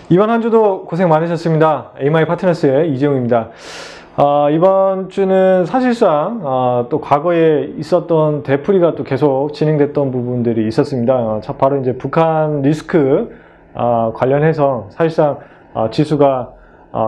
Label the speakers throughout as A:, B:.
A: 이번 한 주도 고생 많으셨습니다. 에이마이 파트너스의 이재용입니다. 이번 주는 사실상 또 과거에 있었던 되풀이가 또 계속 진행됐던 부분들이 있었습니다. 바로 이제 북한 리스크 관련해서 사실상 지수가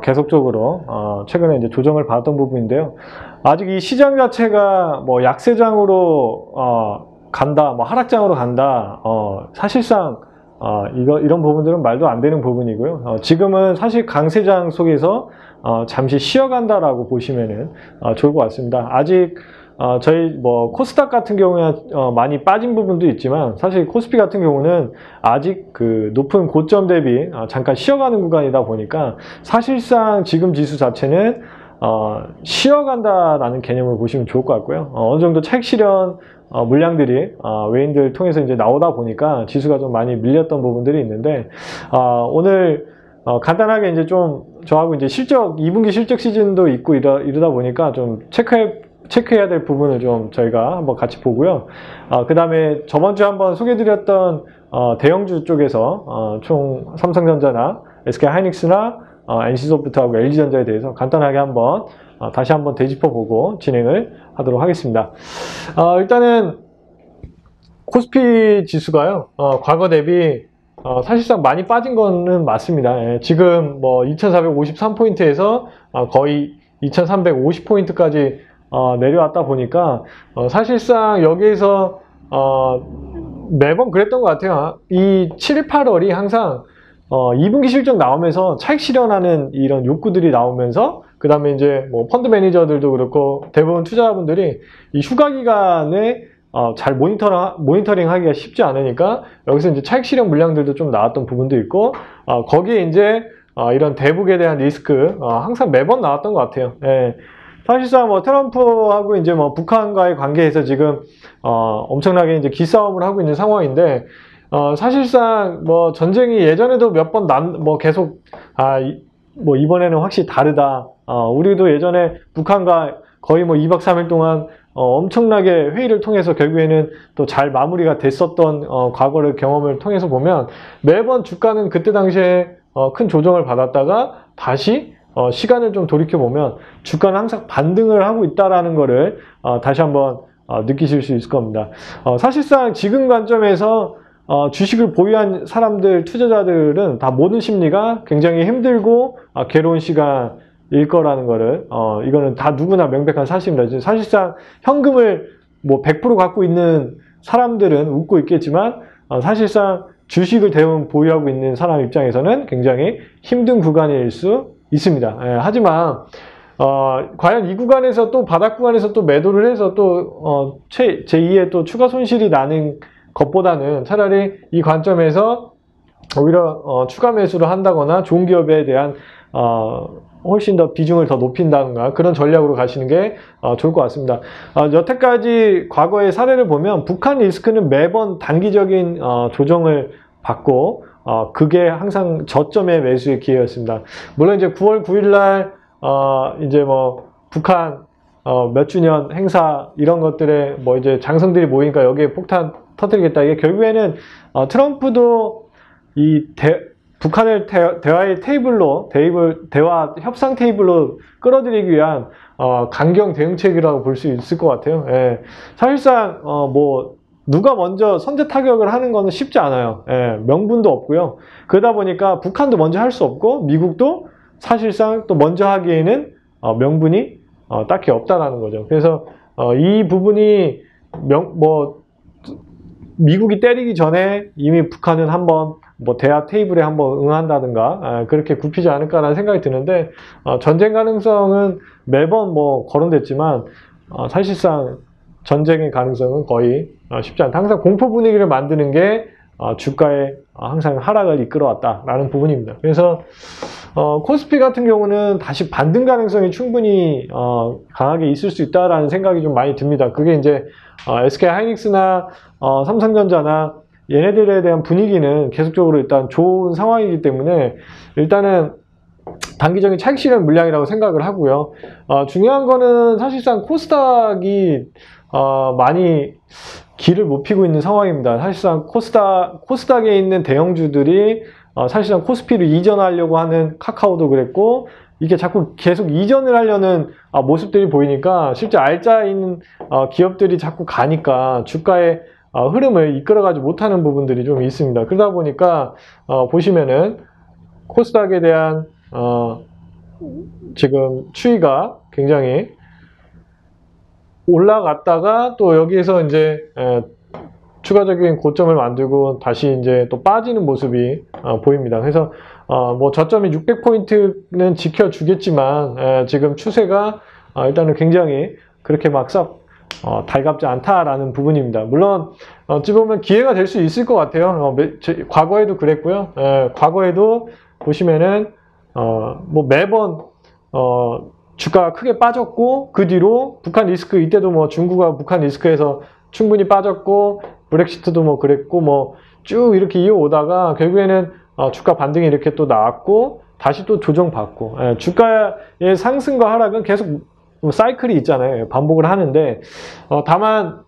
A: 계속적으로 최근에 이제 조정을 받았던 부분인데요. 아직 이 시장 자체가 뭐 약세장으로 간다, 뭐 하락장으로 간다, 사실상 이런 부분들은 말도 안 되는 부분이고요. 지금은 사실 강세장 속에서 잠시 쉬어간다라고 보시면은 좋을 것 같습니다. 아직 저희 뭐 코스닥 같은 경우에 많이 빠진 부분도 있지만 사실 코스피 같은 경우는 아직 그 높은 고점 대비 잠깐 쉬어가는 구간이다 보니까 사실상 지금 지수 자체는 쉬어간다라는 개념을 보시면 좋을 것 같고요. 어느 정도 차익 실현 물량들이 외인들 통해서 이제 나오다 보니까 지수가 좀 많이 밀렸던 부분들이 있는데 오늘 간단하게 이제 좀 저하고 이제 2분기 실적 시즌도 있고 이러다 보니까 좀 체크해야 될 부분을 좀 저희가 한번 같이 보고요. 그 다음에 저번 주에 한번 소개해드렸던 대형주 쪽에서 총 삼성전자나 SK하이닉스나 NC소프트하고 LG전자에 대해서 간단하게 한번 다시 한번 되짚어보고 진행을 하도록 하겠습니다. 일단은 코스피 지수가요, 과거 대비 사실상 많이 빠진 거는 맞습니다. 지금 뭐 2453포인트에서 거의 2350포인트까지 내려왔다 보니까 사실상 여기에서 매번 그랬던 것 같아요. 이 7월, 8월이 항상 2분기 실적 나오면서 차익 실현하는 이런 욕구들이 나오면서 그 다음에 이제 뭐 펀드 매니저들도 그렇고 대부분 투자자분들이 이 휴가 기간에 잘 모니터링 하기가 쉽지 않으니까 여기서 이제 차익 실현 물량들도 좀 나왔던 부분도 있고 거기에 이제 이런 대북에 대한 리스크 항상 매번 나왔던 것 같아요. 예. 사실상 뭐 트럼프하고 이제 뭐 북한과의 관계에서 지금 엄청나게 이제 기싸움을 하고 있는 상황인데 사실상 뭐 전쟁이 예전에도 몇 번 뭐 계속 뭐 이번에는 확실히 다르다. 우리도 예전에 북한과 거의 뭐 2박 3일 동안 엄청나게 회의를 통해서 결국에는 또 잘 마무리가 됐었던 과거를 경험을 통해서 보면 매번 주가는 그때 당시에 큰 조정을 받았다가 다시 시간을 좀 돌이켜 보면 주가는 항상 반등을 하고 있다라는 거를 다시 한번 느끼실 수 있을 겁니다. 사실상 지금 관점에서 주식을 보유한 사람들, 투자자들은 다 모든 심리가 굉장히 힘들고 괴로운 시간일 거라는 거를 이거는 다 누구나 명백한 사실입니다. 사실상 현금을 뭐 100% 갖고 있는 사람들은 웃고 있겠지만 사실상 주식을 대부분 보유하고 있는 사람 입장에서는 굉장히 힘든 구간일 수 있습니다. 하지만 과연 이 구간에서 또 바닥 구간에서 또 매도를 해서 또 제2의 또 추가 손실이 나는 것보다는 차라리 이 관점에서 오히려 추가 매수를 한다거나 좋은 기업에 대한 훨씬 더 비중을 더 높인다든가 그런 전략으로 가시는 게 좋을 것 같습니다. 여태까지 과거의 사례를 보면 북한 리스크는 매번 단기적인 조정을 받고 그게 항상 저점의 매수의 기회였습니다. 물론 이제 9월 9일 날 이제 뭐 북한 몇 주년 행사 이런 것들에 뭐 이제 장성들이 모이니까 여기에 폭탄 터뜨리겠다. 이게 결국에는 트럼프도 이 북한을 대화의 테이블로 대화 협상 테이블로 끌어들이기 위한 강경 대응책이라고 볼 수 있을 것 같아요. 예. 사실상 뭐 누가 먼저 선제 타격을 하는 거는 쉽지 않아요. 예. 명분도 없고요. 그러다 보니까 북한도 먼저 할 수 없고 미국도 사실상 또 먼저 하기에는 명분이 딱히 없다라는 거죠. 그래서 이 부분이 미국이 때리기 전에 이미 북한은 한번 뭐 대화 테이블에 한번 응한다든가 그렇게 굽히지 않을까라는 생각이 드는데 전쟁 가능성은 매번 뭐 거론됐지만 사실상 전쟁의 가능성은 거의 쉽지 않다. 항상 공포 분위기를 만드는 게 주가에 항상 하락을 이끌어왔다라는 부분입니다. 그래서 코스피 같은 경우는 다시 반등 가능성이 충분히 강하게 있을 수 있다라는 생각이 좀 많이 듭니다. 그게 이제 SK하이닉스나 삼성전자나 얘네들에 대한 분위기는 계속적으로 일단 좋은 상황이기 때문에 일단은 단기적인 차익 실현 물량이라고 생각을 하고요. 중요한 거는 사실상 코스닥이 많이 길을 못 피고 있는 상황입니다. 사실상 코스닥에 있는 대형주들이 사실상 코스피를 이전하려고 하는 카카오도 그랬고, 이게 자꾸 계속 이전을 하려는 모습들이 보이니까 실제 알짜인 기업들이 자꾸 가니까 주가의 흐름을 이끌어가지 못하는 부분들이 좀 있습니다. 그러다 보니까 보시면은 코스닥에 대한 지금 추이가 굉장히 올라갔다가 또 여기에서 이제 추가적인 고점을 만들고 다시 이제 또 빠지는 모습이 보입니다. 그래서 뭐 저점이 600포인트는 지켜주겠지만 지금 추세가 일단은 굉장히 그렇게 막 썩 달갑지 않다라는 부분입니다. 물론 어찌 보면 기회가 될 수 있을 것 같아요. 과거에도 그랬고요. 과거에도 보시면은 뭐 매번 주가가 크게 빠졌고 그 뒤로 북한 리스크, 이때도 뭐 중국과 북한 리스크에서 충분히 빠졌고 브렉시트도 뭐 그랬고 뭐 쭉 이렇게 이어오다가 결국에는 주가 반등이 이렇게 또 나왔고 다시 또 조정받고, 주가의 상승과 하락은 계속 사이클이 있잖아요. 반복을 하는데 다만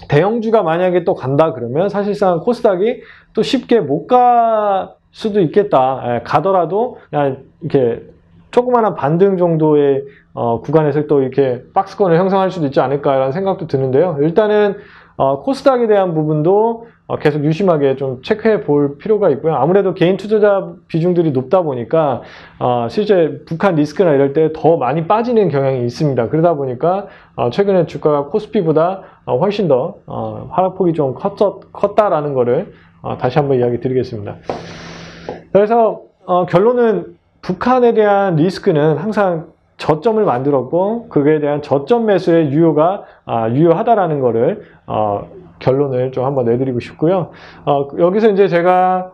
A: 대형주가 만약에 또 간다 그러면 사실상 코스닥이 또 쉽게 못 갈 수도 있겠다. 가더라도 그냥 이렇게 조그마한 반등 정도의 구간에서 또 이렇게 박스권을 형성할 수도 있지 않을까라는 생각도 드는데요. 일단은 코스닥에 대한 부분도 계속 유심하게 좀 체크해 볼 필요가 있고요. 아무래도 개인 투자자 비중들이 높다 보니까 실제 북한 리스크나 이럴 때 더 많이 빠지는 경향이 있습니다. 그러다 보니까 최근에 주가가 코스피보다 훨씬 더 하락폭이 좀 컸다라는 거를 다시 한번 이야기 드리겠습니다. 그래서 결론은 북한에 대한 리스크는 항상 저점을 만들었고 그에 대한 저점 매수의 유효가 유효하다라는 거를 결론을 좀 한번 내드리고 싶고요. 여기서 이제 제가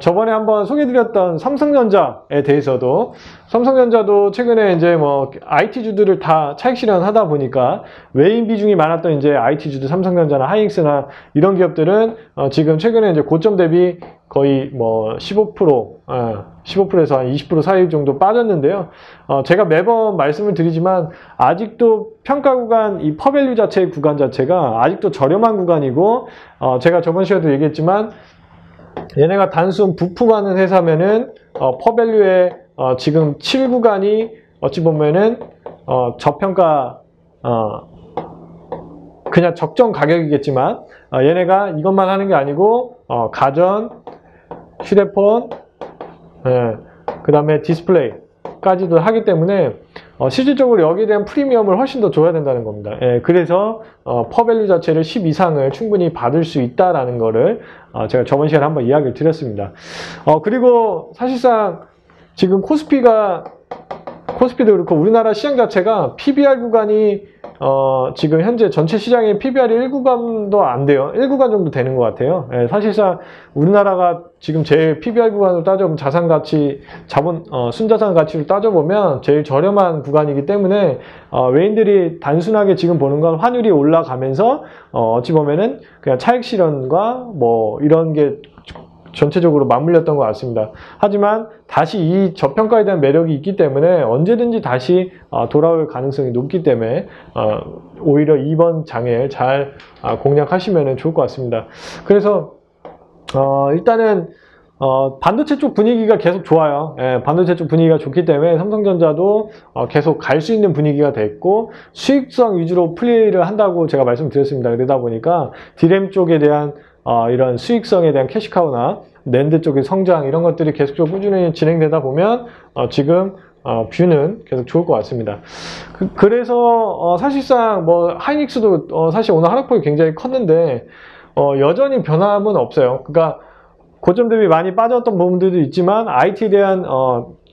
A: 저번에 한번 소개드렸던 삼성전자에 대해서도, 삼성전자도 최근에 이제 뭐 IT주들을 다 차익 실현하다 보니까 외인 비중이 많았던 이제 IT주들, 삼성전자나 하이닉스나 이런 기업들은 지금 최근에 이제 고점 대비 거의 뭐 15%에서 한 20% 사이 정도 빠졌는데요. 제가 매번 말씀을 드리지만 아직도 평가 구간, 이 퍼밸류 자체의 구간 자체가 아직도 저렴한 구간이고, 제가 저번 시간에도 얘기했지만 얘네가 단순 부품하는 회사면은 퍼밸류의 지금 7구간이 어찌 보면은 저평가, 그냥 적정 가격이겠지만 얘네가 이것만 하는 게 아니고 가전, 휴대폰, 그 다음에 디스플레이까지도 하기 때문에 실질적으로 여기에 대한 프리미엄을 훨씬 더 줘야 된다는 겁니다. 그래서 퍼밸류 자체를 10 이상을 충분히 받을 수 있다라는 거를 제가 저번 시간에 한번 이야기를 드렸습니다. 그리고 사실상 지금 코스피도 그렇고 우리나라 시장 자체가 PBR 구간이 지금 현재 전체 시장의 PBR이 1구간도 안 돼요. 1구간 정도 되는 것 같아요. 사실상 우리나라가 지금 제일 PBR 구간으로 따져보면 자산가치, 순자산 가치를 따져보면 제일 저렴한 구간이기 때문에 외인들이 단순하게 지금 보는 건 환율이 올라가면서 어찌 보면은 그냥 차익 실현과 뭐 이런 게 전체적으로 맞물렸던 것 같습니다. 하지만 다시 이 저평가에 대한 매력이 있기 때문에 언제든지 다시 돌아올 가능성이 높기 때문에 오히려 이번 장을 잘 공략하시면 좋을 것 같습니다. 그래서 일단은 반도체 쪽 분위기가 계속 좋아요. 반도체 쪽 분위기가 좋기 때문에 삼성전자도 계속 갈 수 있는 분위기가 됐고 수익성 위주로 플레이를 한다고 제가 말씀드렸습니다. 그러다 보니까 디램 쪽에 대한 이런 수익성에 대한 캐시카우나 낸드 쪽의 성장 이런 것들이 계속적으로 꾸준히 진행되다 보면 지금 뷰는 계속 좋을 것 같습니다. 그래서 사실상 뭐 하이닉스도 사실 오늘 하락폭이 굉장히 컸는데 여전히 변함은 없어요. 그러니까 고점 대비 많이 빠졌던 부분들도 있지만 IT에 대한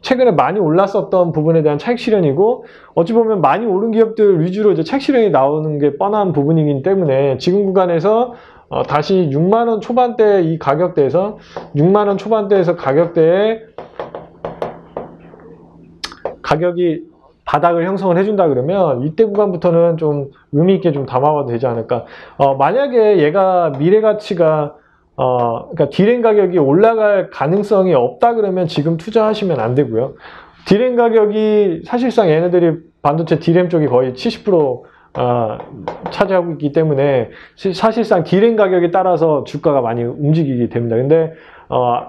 A: 최근에 많이 올랐었던 부분에 대한 차익 실현이고, 어찌 보면 많이 오른 기업들 위주로 이제 차익 실현이 나오는 게 뻔한 부분이기 때문에 지금 구간에서 다시 6만원 초반대 이 가격대에서 6만원 초반대에서 가격대에 가격이 바닥을 형성을 해준다 그러면 이때 구간부터는 좀 의미 있게 좀 담아봐도 되지 않을까. 만약에 얘가 미래 가치가 그러니까 디램 가격이 올라갈 가능성이 없다 그러면 지금 투자하시면 안 되고요. 디램 가격이 사실상 얘네들이 반도체 디램 쪽이 거의 70% 차지하고 있기 때문에 사실상 디램 가격에 따라서 주가가 많이 움직이게 됩니다. 근데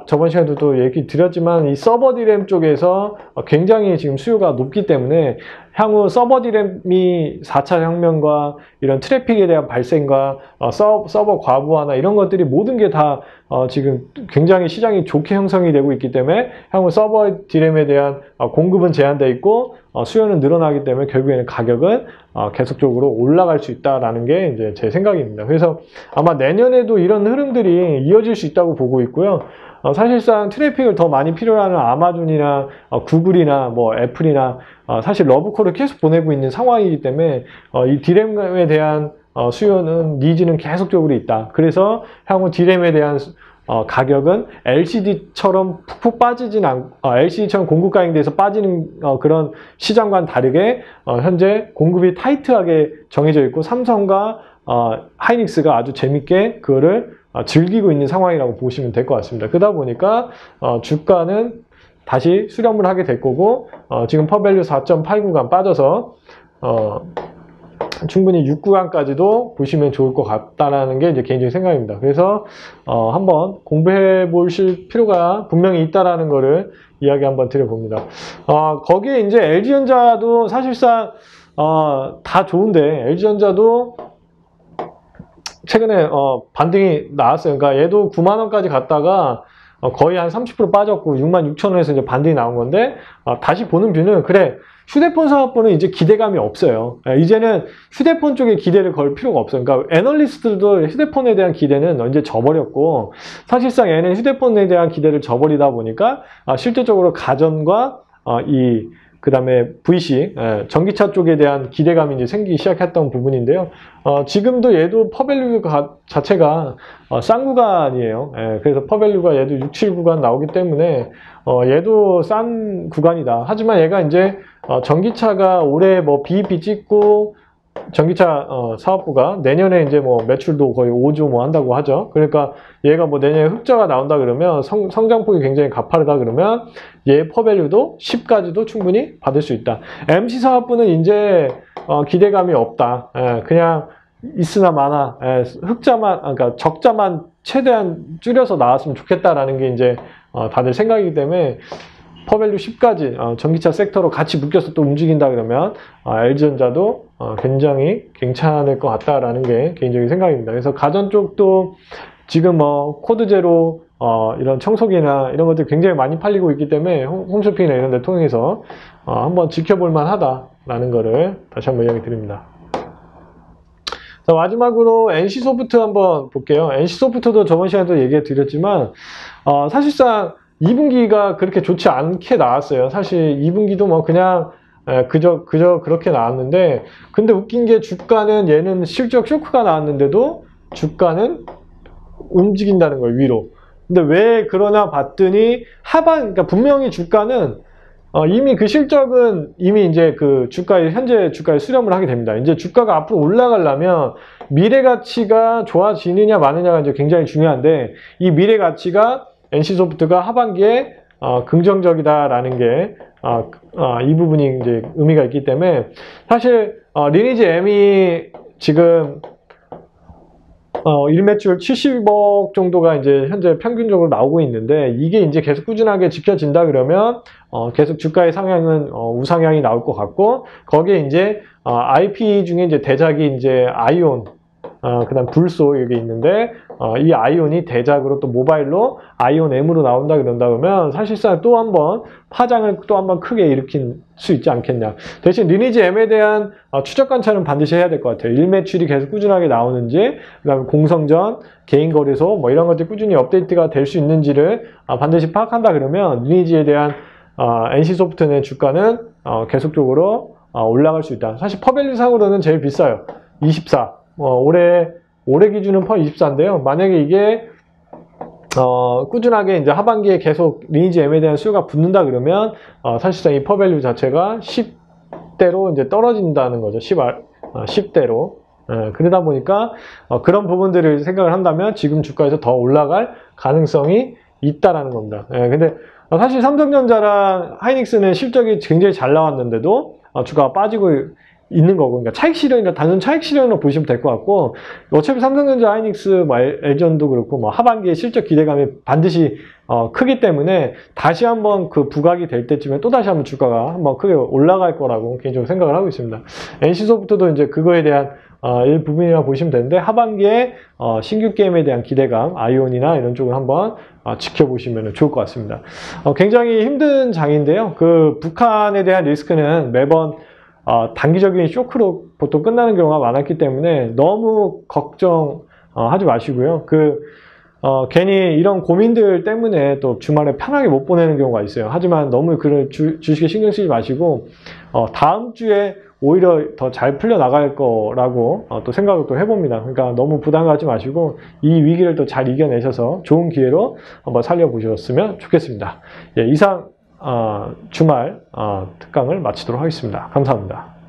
A: 저번 시간에도 또 얘기 드렸지만 이 서버 D램 쪽에서 굉장히 지금 수요가 높기 때문에 향후 서버 D램이 4차 혁명과 이런 트래픽에 대한 발생과 서버 과부하나 이런 것들이 모든 게 다 지금 굉장히 시장이 좋게 형성이 되고 있기 때문에 향후 서버 D램에 대한 공급은 제한되어 있고 수요는 늘어나기 때문에 결국에는 가격은 계속적으로 올라갈 수 있다라는 게 이제 제 생각입니다. 그래서 아마 내년에도 이런 흐름들이 이어질 수 있다고 보고 있고요. 사실상 트래픽을 더 많이 필요로 하는 아마존이나 구글이나 뭐 애플이나 사실 러브콜을 계속 보내고 있는 상황이기 때문에 이 D램에 대한 수요는 니즈는 계속적으로 있다. 그래서 향후 D램에 대한 가격은 LCD처럼 푹푹 빠지진 않고 LCD처럼 공급 가행돼서 빠지는 그런 시장과는 다르게 현재 공급이 타이트하게 정해져 있고 삼성과 하이닉스가 아주 재밌게 그거를 즐기고 있는 상황이라고 보시면 될 것 같습니다. 그러다 보니까 주가는 다시 수렴을 하게 될 거고 지금 퍼밸류 4.89간 빠져서 충분히 6구간까지도 보시면 좋을 것 같다라는 게 이제 개인적인 생각입니다. 그래서 한번 공부해 보실 필요가 분명히 있다라는 거를 이야기 한번 드려봅니다. 거기에 이제 LG전자도 사실상 다 좋은데 LG전자도 최근에 반등이 나왔어요. 그러니까 얘도 9만 원까지 갔다가 거의 한 30% 빠졌고 66,000원에서 이제 반등이 나온 건데 다시 보는 뷰는 그래 휴대폰 사업부는 이제 기대감이 없어요. 이제는 휴대폰 쪽에 기대를 걸 필요가 없어요. 그러니까 애널리스트들도 휴대폰에 대한 기대는 이제 져버렸고 사실상 얘는 휴대폰에 대한 기대를 져버리다 보니까 실질적으로 가전과 그 다음에 VC, 전기차 쪽에 대한 기대감이 이제 생기기 시작했던 부분인데요. 지금도 얘도 퍼밸류 자체가 싼 구간이에요. 그래서 퍼밸류가 얘도 6, 7구간 나오기 때문에 얘도 싼 구간이다. 하지만 얘가 이제 전기차가 올해 뭐 BEP 찍고 전기차 사업부가 내년에 이제 뭐 매출도 거의 5조 뭐 한다고 하죠. 그러니까 얘가 뭐 내년에 흑자가 나온다 그러면 성장폭이 굉장히 가파르다 그러면 얘 퍼밸류도 10까지도 충분히 받을 수 있다. MC 사업부는 이제 기대감이 없다. 그냥 있으나 마나 흑자만 그러니까 적자만 최대한 줄여서 나왔으면 좋겠다라는 게 이제 다들 생각이기 때문에 퍼밸류 10까지 전기차 섹터로 같이 묶여서 또 움직인다 그러면 LG전자도 굉장히 괜찮을 것 같다라는 게 개인적인 생각입니다. 그래서 가전 쪽도 지금 뭐 코드 제로 이런 청소기나 이런 것들 굉장히 많이 팔리고 있기 때문에 홈쇼핑이나 이런 데 통해서 한번 지켜볼 만하다라는 거를 다시 한번 이야기 드립니다. 자, 마지막으로 NC소프트 한번 볼게요. NC소프트도 저번 시간에도 얘기해 드렸지만 사실상 2분기가 그렇게 좋지 않게 나왔어요. 사실 2분기도 뭐 그냥 그저 그렇게 나왔는데 근데 웃긴 게 주가는 얘는 실적 쇼크가 나왔는데도 주가는 움직인다는 거예요, 위로. 근데 왜 그러나 봤더니 그러니까 분명히 주가는 이미 그 실적은 이미 이제 그 현재 주가에 수렴을 하게 됩니다. 이제 주가가 앞으로 올라가려면 미래 가치가 좋아지느냐 마느냐가 이제 굉장히 중요한데 이 미래 가치가 NC소프트가 하반기에 긍정적이다라는 게 이 부분이 이제 의미가 있기 때문에 사실 리니지 M이 지금 일매출 70억 정도가 이제 현재 평균적으로 나오고 있는데 이게 이제 계속 꾸준하게 지켜진다 그러면 계속 주가의 상향은 우상향이 나올 것 같고 거기에 이제 IP 중에 이제 대작이 이제 아이온 그다음 불소 여기 있는데 이 아이온이 대작으로 또 모바일로 아이온 M으로 나온다 그러면 사실상 또 한번 파장을 또 한번 크게 일으킬 수 있지 않겠냐. 대신 리니지 M에 대한 추적 관찰은 반드시 해야 될 것 같아요. 일매출이 계속 꾸준하게 나오는지 그다음에 공성전, 개인 거래소 뭐 이런 것들이 꾸준히 업데이트가 될 수 있는지를 반드시 파악한다 그러면 리니지에 대한 NC소프트의 주가는 계속적으로 올라갈 수 있다. 사실 퍼밸류 상으로는 제일 비싸요. 24. 올해 기준은 퍼 24인데요. 만약에 이게 꾸준하게 이제 하반기에 계속 리니지 M에 대한 수요가 붙는다 그러면 사실상 이 퍼밸류 자체가 10대로 이제 떨어진다는 거죠. 10대로. 그러다 보니까 그런 부분들을 생각을 한다면 지금 주가에서 더 올라갈 가능성이 있다라는 겁니다. 근데 사실 삼성전자랑 하이닉스는 실적이 굉장히 잘 나왔는데도 주가가 빠지고 있는 거고, 그러니까 차익 실현이나 단순 차익 실현으로 보시면 될 것 같고, 어차피 삼성전자, 하이닉스, 뭐 LG전도 그렇고, 뭐 하반기에 실적 기대감이 반드시 크기 때문에 다시 한번 그 부각이 될 때쯤에 또 다시 한번 주가가 한번 크게 올라갈 거라고 개인적으로 생각을 하고 있습니다. NC소프트도 이제 그거에 대한 일부분이라고 보시면 되는데, 하반기에 신규 게임에 대한 기대감, 아이온이나 이런 쪽을 한번 지켜보시면 좋을 것 같습니다. 굉장히 힘든 장인데요. 그 북한에 대한 리스크는 매번 단기적인 쇼크로 보통 끝나는 경우가 많았기 때문에 너무 걱정하지 마시고요. 괜히 이런 고민들 때문에 또 주말에 편하게 못 보내는 경우가 있어요. 하지만 너무 주식에 신경 쓰지 마시고, 다음 주에 오히려 더 잘 풀려나갈 거라고 또 생각을 또 해봅니다. 그러니까 너무 부담 갖지 마시고, 이 위기를 또 잘 이겨내셔서 좋은 기회로 한번 살려보셨으면 좋겠습니다. 예, 이상 주말 특강을 마치도록 하겠습니다. 감사합니다.